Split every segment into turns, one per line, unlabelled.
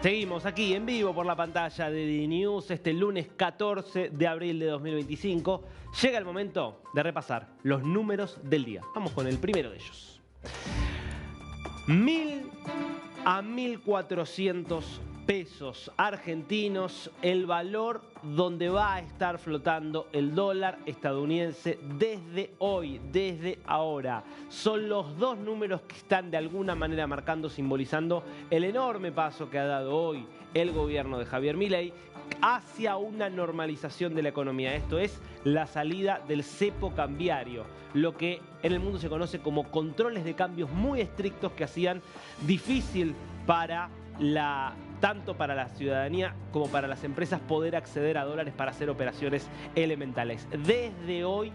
Seguimos aquí en vivo por la pantalla de DiNews este lunes 14 de abril de 2025. Llega el momento de repasar los números del día. Vamos con el primero de ellos. 1.000 a 1.400 pesos argentinos, el valor donde va a estar flotando el dólar estadounidense desde hoy, desde ahora. Son los dos números que están de alguna manera marcando, simbolizando el enorme paso que ha dado hoy el gobierno de Javier Milei hacia una normalización de la economía. Esto es la salida del cepo cambiario, lo que en el mundo se conoce como controles de cambios muy estrictos que hacían difícil para tanto para la ciudadanía como para las empresas poder acceder a dólares para hacer operaciones elementales. Desde hoy,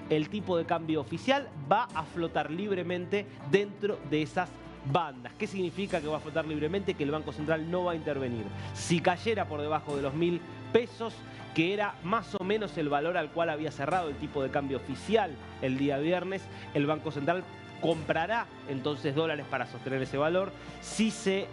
el tipo de cambio oficial va a flotar libremente dentro de esas bandas. ¿Qué significa que va a flotar libremente? Que el Banco Central no va a intervenir. Si cayera por debajo de los 1.000 pesos, que era más o menos el valor al cual había cerrado el tipo de cambio oficial el día viernes, el Banco Central comprará entonces dólares para sostener ese valor. Si se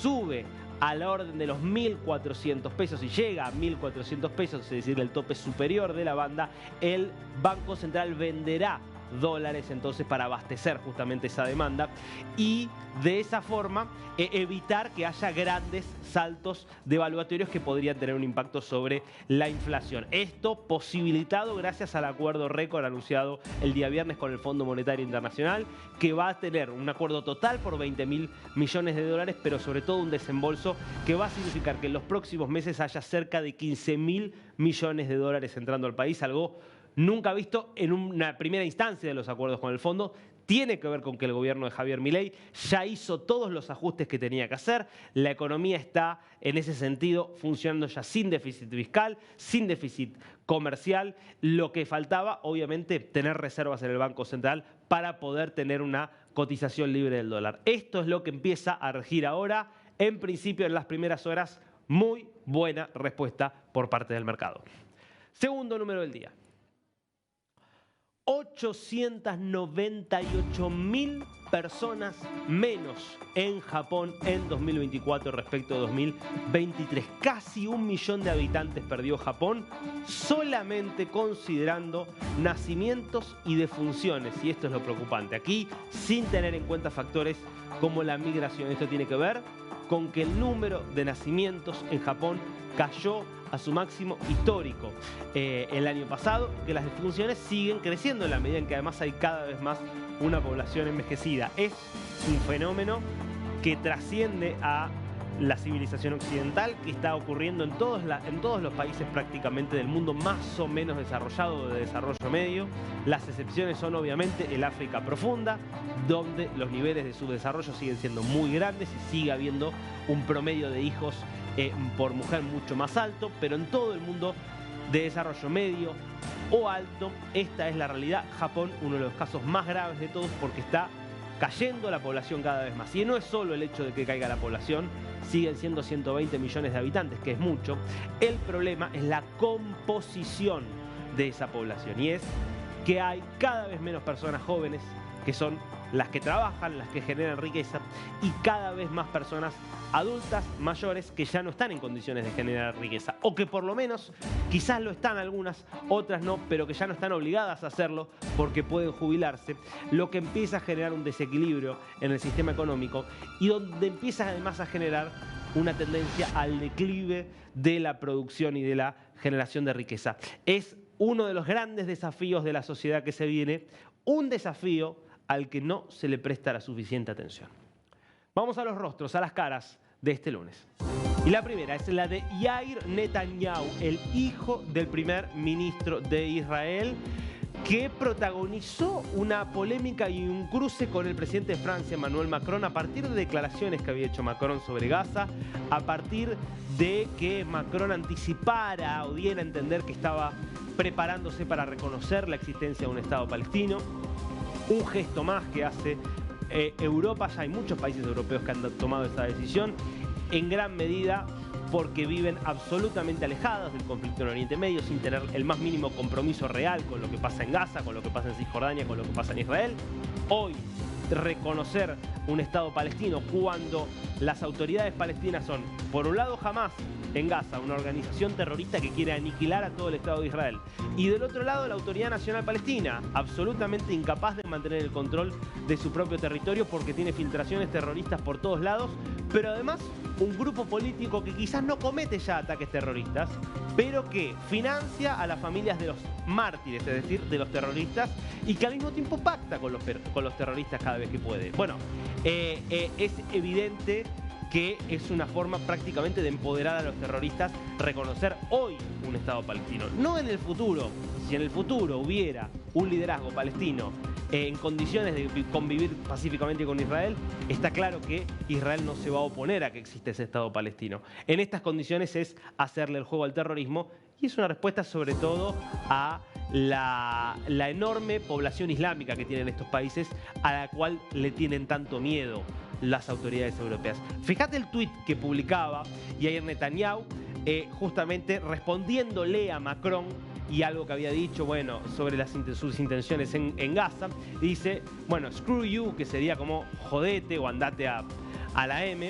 sube a la orden de los 1.400 pesos y llega a 1.400 pesos, es decir, el tope superior de la banda, el Banco Central venderá dólares entonces para abastecer justamente esa demanda y de esa forma evitar que haya grandes saltos devaluatorios que podrían tener un impacto sobre la inflación. Esto posibilitado gracias al acuerdo récord anunciado el día viernes con el Fondo Monetario Internacional, que va a tener un acuerdo total por 20.000 millones de dólares, pero sobre todo un desembolso que va a significar que en los próximos meses haya cerca de 15.000 millones de dólares entrando al país, algo nunca visto en una primera instancia de los acuerdos con el fondo. Tiene que ver con que el gobierno de Javier Milei ya hizo todos los ajustes que tenía que hacer. La economía está, en ese sentido, funcionando ya sin déficit fiscal, sin déficit comercial. Lo que faltaba, obviamente, tener reservas en el Banco Central para poder tener una cotización libre del dólar. Esto es lo que empieza a regir ahora. En principio, en las primeras horas, muy buena respuesta por parte del mercado. Segundo número del día. 898.000 personas menos en Japón en 2024 respecto a 2023. Casi 1 millón de habitantes perdió Japón solamente considerando nacimientos y defunciones. Y esto es lo preocupante. Aquí sin tener en cuenta factores como la migración. Esto tiene que ver con que el número de nacimientos en Japón cayó a su máximo histórico el año pasado, que las defunciones siguen creciendo en la medida en que además hay cada vez más una población envejecida. Es un fenómeno que trasciende a la civilización occidental, que está ocurriendo en todos los países prácticamente del mundo más o menos desarrollado o de desarrollo medio. Las excepciones son obviamente el África profunda, donde los niveles de subdesarrollo siguen siendo muy grandes y sigue habiendo un promedio de hijos por mujer mucho más alto, pero en todo el mundo de desarrollo medio o alto, esta es la realidad. Japón, uno de los casos más graves de todos porque está cayendo la población cada vez más. Y no es solo el hecho de que caiga la población, siguen siendo 120 millones de habitantes, que es mucho. El problema es la composición de esa población y es que hay cada vez menos personas jóvenes, que son las que trabajan, las que generan riqueza, y cada vez más personas adultas, mayores, que ya no están en condiciones de generar riqueza, o que por lo menos, quizás lo están algunas, otras no, pero que ya no están obligadas a hacerlo porque pueden jubilarse, lo que empieza a generar un desequilibrio en el sistema económico y donde empieza además a generar una tendencia al declive de la producción y de la generación de riqueza. Es uno de los grandes desafíos de la sociedad que se viene, un desafío al que no se le presta la suficiente atención. Vamos a los rostros, a las caras de este lunes. Y la primera es la de Yair Netanyahu, el hijo del primer ministro de Israel, que protagonizó una polémica y un cruce con el presidente de Francia, Emmanuel Macron, a partir de declaraciones que había hecho Macron sobre Gaza, a partir de que Macron anticipara o diera a entender que estaba preparándose para reconocer la existencia de un Estado palestino. Un gesto más que hace Europa. Ya hay muchos países europeos que han tomado esa decisión, en gran medida porque viven absolutamente alejados del conflicto en Oriente Medio, sin tener el más mínimo compromiso real con lo que pasa en Gaza, con lo que pasa en Cisjordania, con lo que pasa en Israel. Hoy reconocer un Estado palestino cuando las autoridades palestinas son, por un lado, Hamás en Gaza, una organización terrorista que quiere aniquilar a todo el Estado de Israel. Y del otro lado, la Autoridad Nacional Palestina, absolutamente incapaz de mantener el control de su propio territorio porque tiene filtraciones terroristas por todos lados, pero además un grupo político que quizás no comete ya ataques terroristas, pero que financia a las familias de los mártires, es decir, de los terroristas, y que al mismo tiempo pacta con los terroristas cada vez que puede. Bueno, es evidente que es una forma prácticamente de empoderar a los terroristas, reconocer hoy un Estado palestino. No en el futuro. Si en el futuro hubiera un liderazgo palestino en condiciones de convivir pacíficamente con Israel, está claro que Israel no se va a oponer a que exista ese Estado palestino. En estas condiciones es hacerle el juego al terrorismo, y es una respuesta sobre todo a la enorme población islámica que tienen estos países, a la cual le tienen tanto miedo las autoridades europeas. Fíjate el tuit que publicaba Yair Netanyahu, justamente respondiéndole a Macron y algo que había dicho, bueno, sobre sus intenciones en Gaza. Dice, bueno, screw you, que sería como jodete o andate a la M.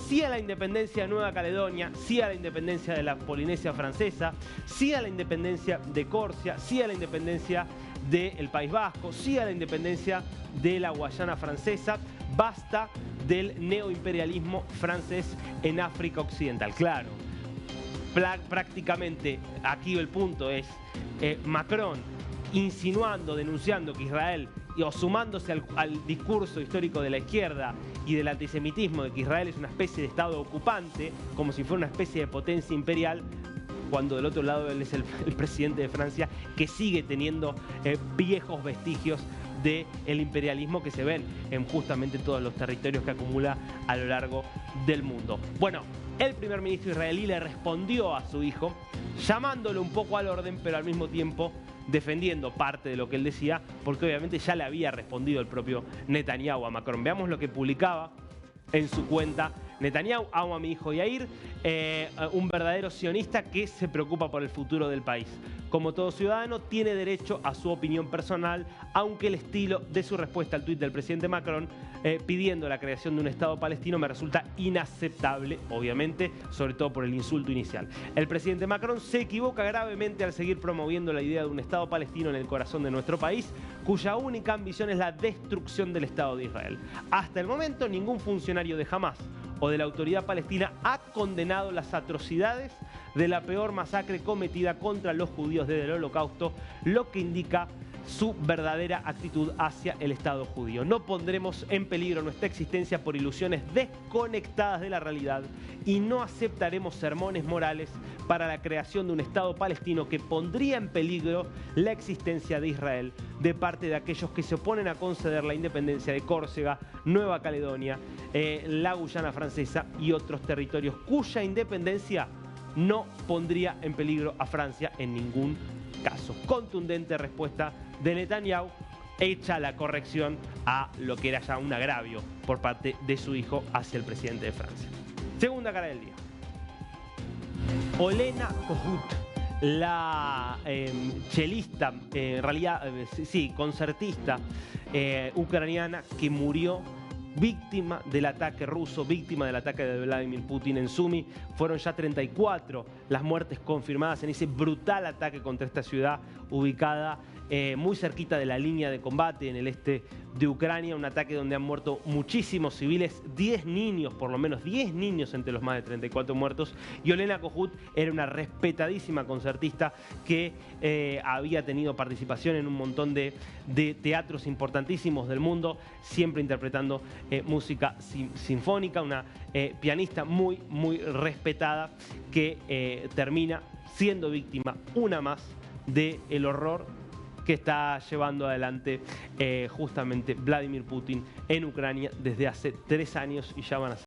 Sí a la independencia de Nueva Caledonia, sí a la independencia de la Polinesia Francesa, sí a la independencia de Corsia, sí a la independencia del País Vasco, sí a la independencia de la Guayana Francesa. Basta del neoimperialismo francés en África Occidental. Claro, prácticamente aquí el punto es Macron insinuando, denunciando que Israel, o sumándose al discurso histórico de la izquierda y del antisemitismo de que Israel es una especie de Estado ocupante, como si fuera una especie de potencia imperial, cuando del otro lado él es el presidente de Francia, que sigue teniendo viejos vestigios del imperialismo que se ven en justamente todos los territorios que acumula a lo largo del mundo. Bueno, el primer ministro israelí le respondió a su hijo, llamándolo un poco al orden, pero al mismo tiempo defendiendo parte de lo que él decía, porque obviamente ya le había respondido el propio Netanyahu a Macron. Veamos lo que publicaba en su cuenta Netanyahu: amo a mi hijo Yair, un verdadero sionista que se preocupa por el futuro del país. Como todo ciudadano, tiene derecho a su opinión personal, aunque el estilo de su respuesta al tuit del presidente Macron pidiendo la creación de un Estado palestino me resulta inaceptable, obviamente, sobre todo por el insulto inicial. El presidente Macron se equivoca gravemente al seguir promoviendo la idea de un Estado palestino en el corazón de nuestro país, cuya única ambición es la destrucción del Estado de Israel. Hasta el momento, ningún funcionario de Hamás o de la Autoridad Palestina ha condenado las atrocidades de la peor masacre cometida contra los judíos desde el Holocausto, lo que indica su verdadera actitud hacia el Estado judío. No pondremos en peligro nuestra existencia por ilusiones desconectadas de la realidad y no aceptaremos sermones morales para la creación de un Estado palestino que pondría en peligro la existencia de Israel de parte de aquellos que se oponen a conceder la independencia de Córcega, Nueva Caledonia, la Guyana Francesa y otros territorios cuya independencia no pondría en peligro a Francia en ningún caso. Contundente respuesta de Netanyahu, hecha la corrección a lo que era ya un agravio por parte de su hijo hacia el presidente de Francia. Segunda cara del día. Olena Kohut, la chelista, en realidad, sí, concertista ucraniana que murió víctima del ataque ruso, víctima del ataque de Vladimir Putin en Sumi. Fueron ya 34 las muertes confirmadas en ese brutal ataque contra esta ciudad ubicada muy cerquita de la línea de combate en el este de Ucrania, un ataque donde han muerto muchísimos civiles, 10 niños, por lo menos 10 niños entre los más de 34 muertos. Y Olena Kohut era una respetadísima concertista que había tenido participación en un montón de teatros importantísimos del mundo, siempre interpretando música sinfónica, una pianista muy, muy respetada que termina siendo víctima una más del horror que está llevando adelante justamente Vladimir Putin en Ucrania desde hace 3 años y ya van a ser